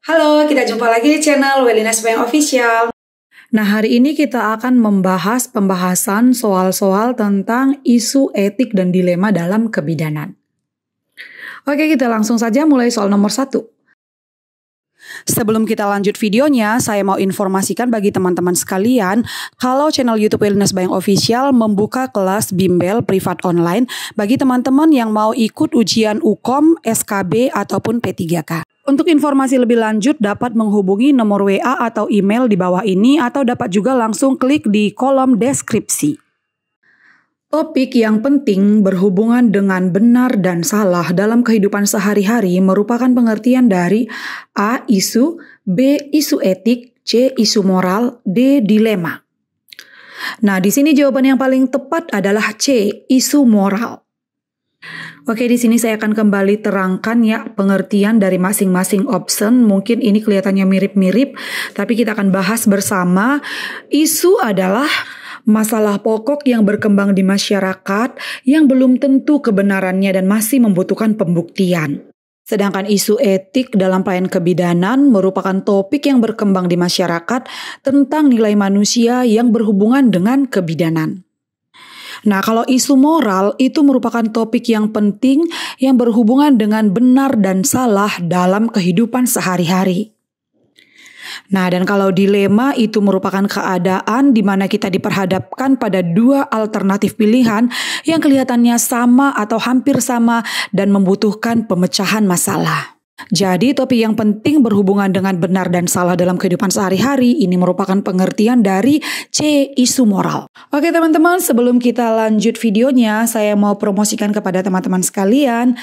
Halo, kita jumpa lagi di channel Welina Spayang Official. Nah, hari ini kita akan membahas pembahasan soal-soal tentang isu etik dan dilema dalam kebidanan. Oke, kita langsung saja mulai soal nomor 1. Sebelum kita lanjut videonya, saya mau informasikan bagi teman-teman sekalian kalau channel YouTube Welina Spayang Official membuka kelas bimbel privat online bagi teman-teman yang mau ikut ujian UKOM, SKB, ataupun P3K. Untuk informasi lebih lanjut dapat menghubungi nomor WA atau email di bawah ini atau dapat juga langsung klik di kolom deskripsi. Topik yang penting berhubungan dengan benar dan salah dalam kehidupan sehari-hari merupakan pengertian dari A. Isu, B. Isu etik, C. Isu moral, D. Dilema. Nah, di sini jawaban yang paling tepat adalah C. Isu moral. Oke, di sini saya akan kembali terangkan ya pengertian dari masing-masing option. Mungkin ini kelihatannya mirip-mirip, tapi kita akan bahas bersama. Isu adalah masalah pokok yang berkembang di masyarakat yang belum tentu kebenarannya dan masih membutuhkan pembuktian. Sedangkan isu etik dalam pelayanan kebidanan merupakan topik yang berkembang di masyarakat tentang nilai manusia yang berhubungan dengan kebidanan. Nah, kalau isu moral itu merupakan topik yang penting yang berhubungan dengan benar dan salah dalam kehidupan sehari-hari. Nah, dan kalau dilema itu merupakan keadaan di mana kita diperhadapkan pada dua alternatif pilihan yang kelihatannya sama atau hampir sama dan membutuhkan pemecahan masalah. Jadi topik yang penting berhubungan dengan benar dan salah dalam kehidupan sehari-hari ini merupakan pengertian dari C. Isu moral. Oke teman-teman, sebelum kita lanjut videonya, saya mau promosikan kepada teman-teman sekalian.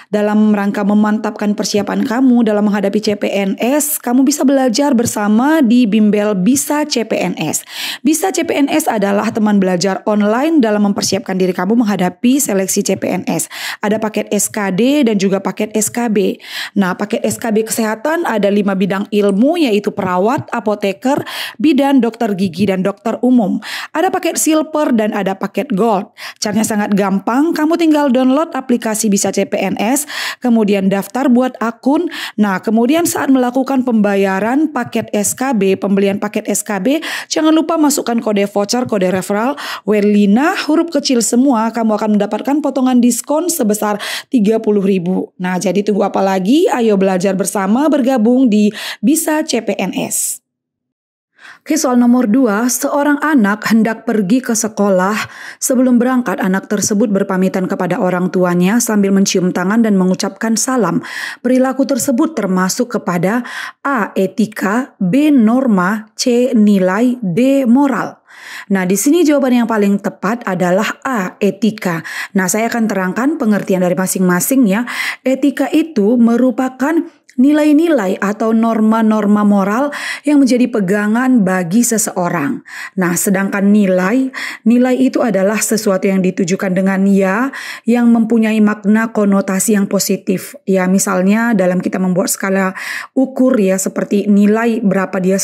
Dalam rangka memantapkan persiapan kamu dalam menghadapi CPNS, kamu bisa belajar bersama di bimbel Bisa CPNS. Bisa CPNS adalah teman belajar online dalam mempersiapkan diri kamu menghadapi seleksi CPNS. Ada paket SKD dan juga paket SKB. Nah, paket SKB kesehatan ada 5 bidang ilmu yaitu perawat, apoteker, bidan, dokter gigi, dan dokter umum. Ada paket silver dan ada paket gold. Caranya sangat gampang, kamu tinggal download aplikasi Bisa CPNS, kemudian daftar buat akun. Nah, kemudian saat melakukan pembayaran paket SKB, pembelian paket SKB, jangan lupa masukkan kode voucher, kode referral Welina, huruf kecil semua, kamu akan mendapatkan potongan diskon sebesar 30.000. Nah, jadi tunggu apa lagi? Ayo belajar bersama, bergabung di Bisa CPNS. Oke, soal nomor 2, seorang anak hendak pergi ke sekolah. Sebelum berangkat, anak tersebut berpamitan kepada orang tuanya sambil mencium tangan dan mengucapkan salam. Perilaku tersebut termasuk kepada A. Etika, B. Norma, C. Nilai, D. Moral. Nah, di sini jawaban yang paling tepat adalah A. Etika. Nah, saya akan terangkan pengertian dari masing-masing ya. Etika itu merupakan nilai-nilai atau norma-norma moral yang menjadi pegangan bagi seseorang. Nah, sedangkan nilai itu adalah sesuatu yang ditujukan dengan ya, yang mempunyai makna konotasi yang positif. Ya, misalnya dalam kita membuat skala ukur ya, seperti nilai berapa dia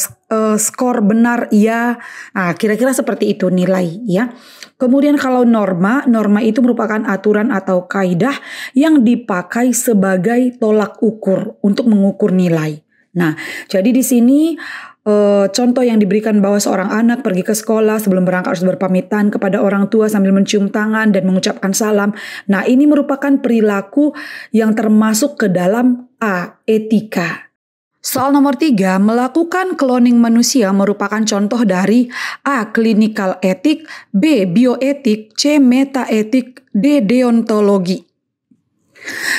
skor benar ya. Nah, kira-kira seperti itu nilai ya. Kemudian kalau norma itu merupakan aturan atau kaidah yang dipakai sebagai tolak ukur untuk mengukur nilai. Nah, jadi di sini contoh yang diberikan bahwa seorang anak pergi ke sekolah sebelum berangkat harus berpamitan kepada orang tua sambil mencium tangan dan mengucapkan salam. Nah, ini merupakan perilaku yang termasuk ke dalam A. Etika. Soal nomor 3, melakukan cloning manusia merupakan contoh dari A. Clinical etik, B. Bioetik, C. Metaetik, D. Deontologi.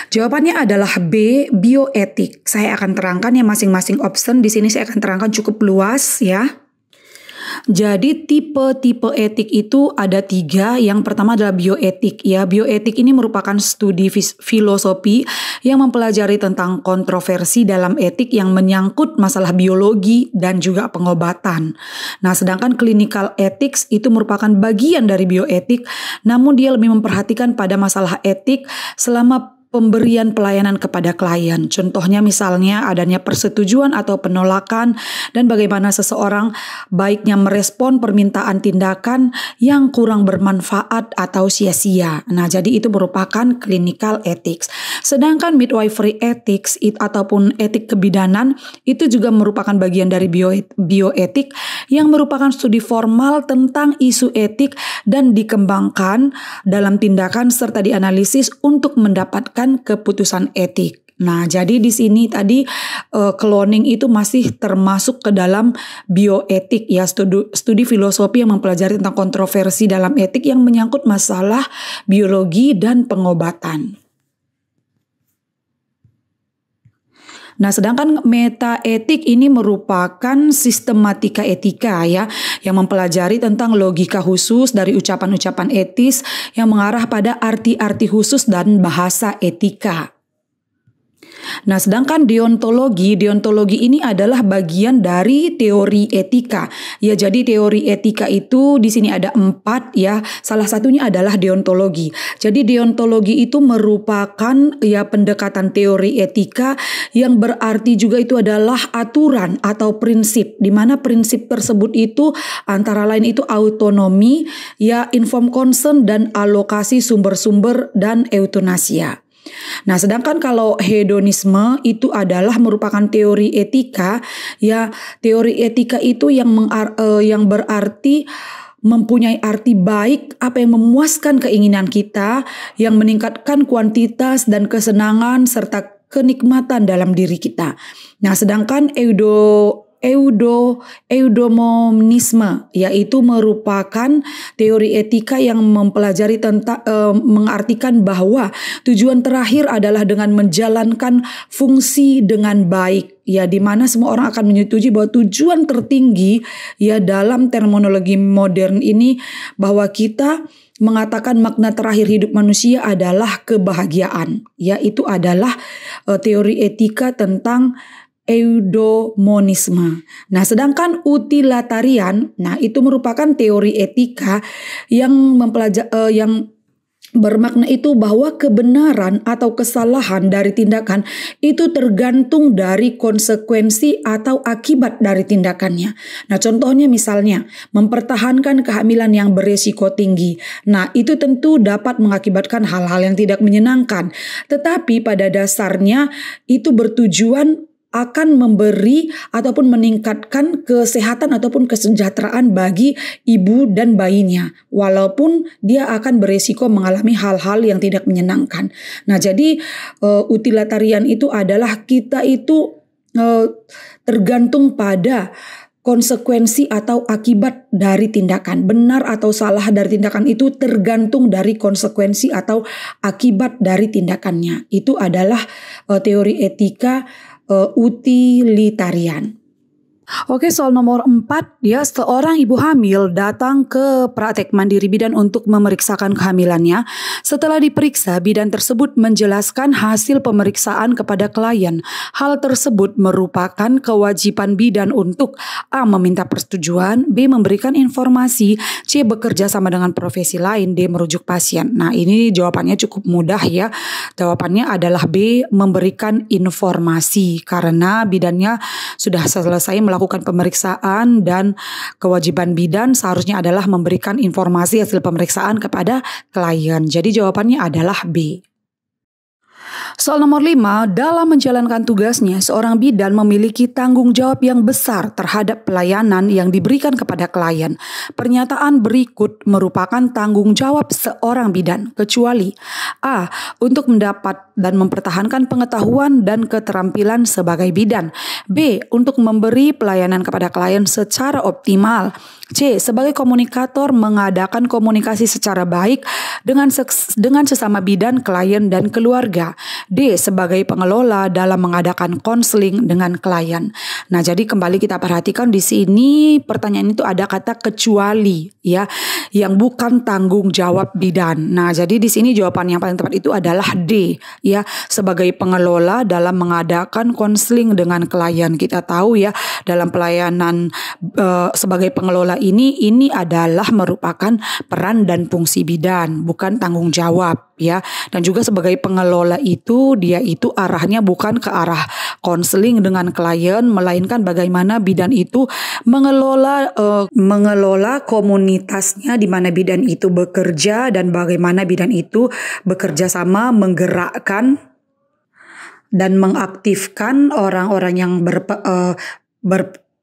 Jawabannya adalah B. Bioetik. Saya akan terangkan ya masing-masing option. Di sini saya akan terangkan cukup luas ya. Jadi tipe-tipe etik itu ada 3. Yang pertama adalah bioetik ya. Bioetik ini merupakan studi filosofi yang mempelajari tentang kontroversi dalam etik yang menyangkut masalah biologi dan juga pengobatan. Nah, sedangkan clinical ethics itu merupakan bagian dari bioetik, namun dia lebih memperhatikan pada masalah etik selama pemberian pelayanan kepada klien. Contohnya misalnya adanya persetujuan atau penolakan dan bagaimana seseorang baiknya merespon permintaan tindakan yang kurang bermanfaat atau sia-sia. Nah, jadi itu merupakan clinical ethics. Sedangkan midwifery ethics ataupun etik kebidanan itu juga merupakan bagian dari bioetik yang merupakan studi formal tentang isu etik dan dikembangkan dalam tindakan serta dianalisis untuk mendapatkan keputusan etik. Nah, jadi di sini tadi cloning itu masih termasuk ke dalam bioetik ya, studi filosofi yang mempelajari tentang kontroversi dalam etik yang menyangkut masalah biologi dan pengobatan. Nah, sedangkan metaetik ini merupakan sistematika etika ya, yang mempelajari tentang logika khusus dari ucapan-ucapan etis yang mengarah pada arti-arti khusus dan bahasa etika. Nah, sedangkan deontologi ini adalah bagian dari teori etika. Ya, jadi teori etika itu di sini ada 4 ya. Salah satunya adalah deontologi. Jadi deontologi itu merupakan ya pendekatan teori etika yang berarti juga itu adalah aturan atau prinsip, di mana prinsip tersebut itu antara lain itu autonomi, ya informed consent dan alokasi sumber-sumber dan eutanasia. Nah, sedangkan kalau hedonisme itu adalah merupakan teori etika, ya teori etika itu yang berarti mempunyai arti baik, apa yang memuaskan keinginan kita, yang meningkatkan kuantitas dan kesenangan serta kenikmatan dalam diri kita. Nah, sedangkan eudaimonisme yaitu merupakan teori etika yang mempelajari tentang mengartikan bahwa tujuan terakhir adalah dengan menjalankan fungsi dengan baik, ya di mana semua orang akan menyetujui bahwa tujuan tertinggi ya dalam terminologi modern ini bahwa kita mengatakan makna terakhir hidup manusia adalah kebahagiaan, ya itu adalah teori etika tentang eudaimonisme. Nah, sedangkan utilitarian, nah itu merupakan teori etika yang yang bermakna itu bahwa kebenaran atau kesalahan dari tindakan itu tergantung dari konsekuensi atau akibat dari tindakannya. Nah, contohnya misalnya mempertahankan kehamilan yang beresiko tinggi. Nah, itu tentu dapat mengakibatkan hal-hal yang tidak menyenangkan. Tetapi pada dasarnya itu bertujuan akan memberi ataupun meningkatkan kesehatan ataupun kesejahteraan bagi ibu dan bayinya, walaupun dia akan beresiko mengalami hal-hal yang tidak menyenangkan. Nah, jadi utilitarian itu adalah kita itu tergantung pada konsekuensi atau akibat dari tindakan. Benar atau salah dari tindakan itu tergantung dari konsekuensi atau akibat dari tindakannya. Itu adalah teori etika utilitarian. Oke, soal nomor 4 ya, seorang ibu hamil datang ke praktek mandiri bidan untuk memeriksakan kehamilannya. Setelah diperiksa, bidan tersebut menjelaskan hasil pemeriksaan kepada klien. Hal tersebut merupakan kewajiban bidan untuk A. meminta persetujuan, B. memberikan informasi, C. bekerja sama dengan profesi lain, D. merujuk pasien. Nah, ini jawabannya cukup mudah ya. Jawabannya adalah B. memberikan informasi, karena bidannya sudah selesai melakukan pemeriksaan dan kewajiban bidan seharusnya adalah memberikan informasi hasil pemeriksaan kepada klien. Jadi jawabannya adalah B. Soal nomor 5, dalam menjalankan tugasnya, seorang bidan memiliki tanggung jawab yang besar terhadap pelayanan yang diberikan kepada klien. Pernyataan berikut merupakan tanggung jawab seorang bidan, kecuali A. untuk mendapat dan mempertahankan pengetahuan dan keterampilan sebagai bidan, B. untuk memberi pelayanan kepada klien secara optimal, C. sebagai komunikator mengadakan komunikasi secara baik dengan sesama bidan, klien, dan keluarga, D. sebagai pengelola dalam mengadakan konseling dengan klien. Nah, jadi kembali kita perhatikan di sini pertanyaan itu ada kata kecuali ya, yang bukan tanggung jawab bidan. Nah, jadi di sini jawaban yang paling tepat itu adalah D ya, sebagai pengelola dalam mengadakan konseling dengan klien. Kita tahu ya, dalam pelayanan sebagai pengelola ini adalah merupakan peran dan fungsi bidan, bukan tanggung jawab. ya. Dan juga sebagai pengelola itu, dia itu arahnya bukan ke arah konseling dengan klien, melainkan bagaimana bidan itu mengelola komunitasnya di mana bidan itu bekerja, dan bagaimana bidan itu bekerja sama menggerakkan dan mengaktifkan orang-orang yang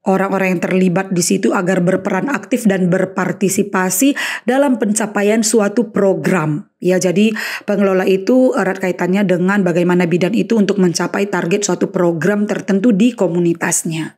orang-orang yang terlibat di situ agar berperan aktif dan berpartisipasi dalam pencapaian suatu program. Ya, jadi pengelola itu erat kaitannya dengan bagaimana bidan itu untuk mencapai target suatu program tertentu di komunitasnya.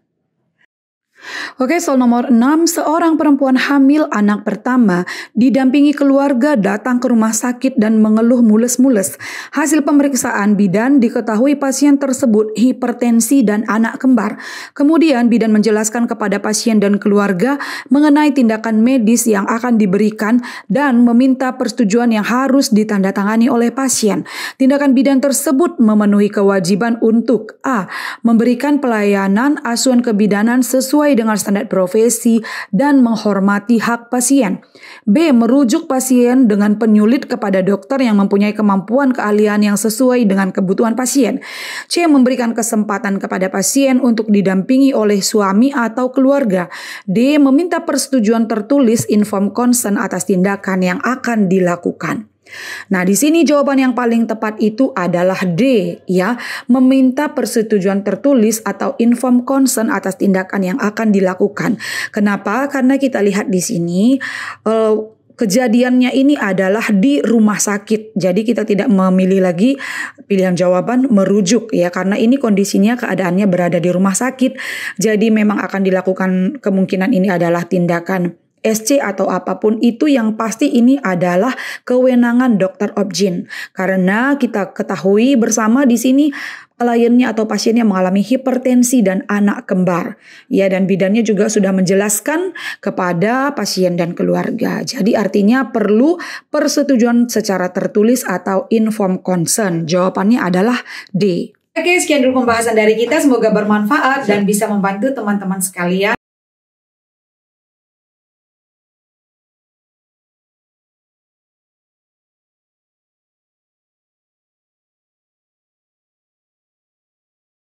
Oke, soal nomor 6, seorang perempuan hamil anak pertama didampingi keluarga datang ke rumah sakit dan mengeluh mules-mules. Hasil pemeriksaan bidan diketahui pasien tersebut hipertensi dan anak kembar. Kemudian bidan menjelaskan kepada pasien dan keluarga mengenai tindakan medis yang akan diberikan dan meminta persetujuan yang harus ditandatangani oleh pasien. Tindakan bidan tersebut memenuhi kewajiban untuk A. Memberikan pelayanan asuhan kebidanan sesuai dengan standar profesi dan menghormati hak pasien. B. Merujuk pasien dengan penyulit kepada dokter yang mempunyai kemampuan keahlian yang sesuai dengan kebutuhan pasien. C. Memberikan kesempatan kepada pasien untuk didampingi oleh suami atau keluarga. D. Meminta persetujuan tertulis informed consent atas tindakan yang akan dilakukan. Nah, di sini jawaban yang paling tepat itu adalah D, ya, meminta persetujuan tertulis atau informed consent atas tindakan yang akan dilakukan. Kenapa? Karena kita lihat di sini kejadiannya ini adalah di rumah sakit. Jadi kita tidak memilih lagi pilihan jawaban merujuk, ya, karena ini kondisinya keadaannya berada di rumah sakit. Jadi memang akan dilakukan, kemungkinan ini adalah tindakan SC atau apapun itu, yang pasti ini adalah kewenangan dokter obgyn. Karena kita ketahui bersama di sini kliennya atau pasiennya mengalami hipertensi dan anak kembar. Ya, dan bidannya juga sudah menjelaskan kepada pasien dan keluarga. Jadi artinya perlu persetujuan secara tertulis atau informed consent. Jawabannya adalah D. Oke, sekian dulu pembahasan dari kita. Semoga bermanfaat dan bisa membantu teman-teman sekalian.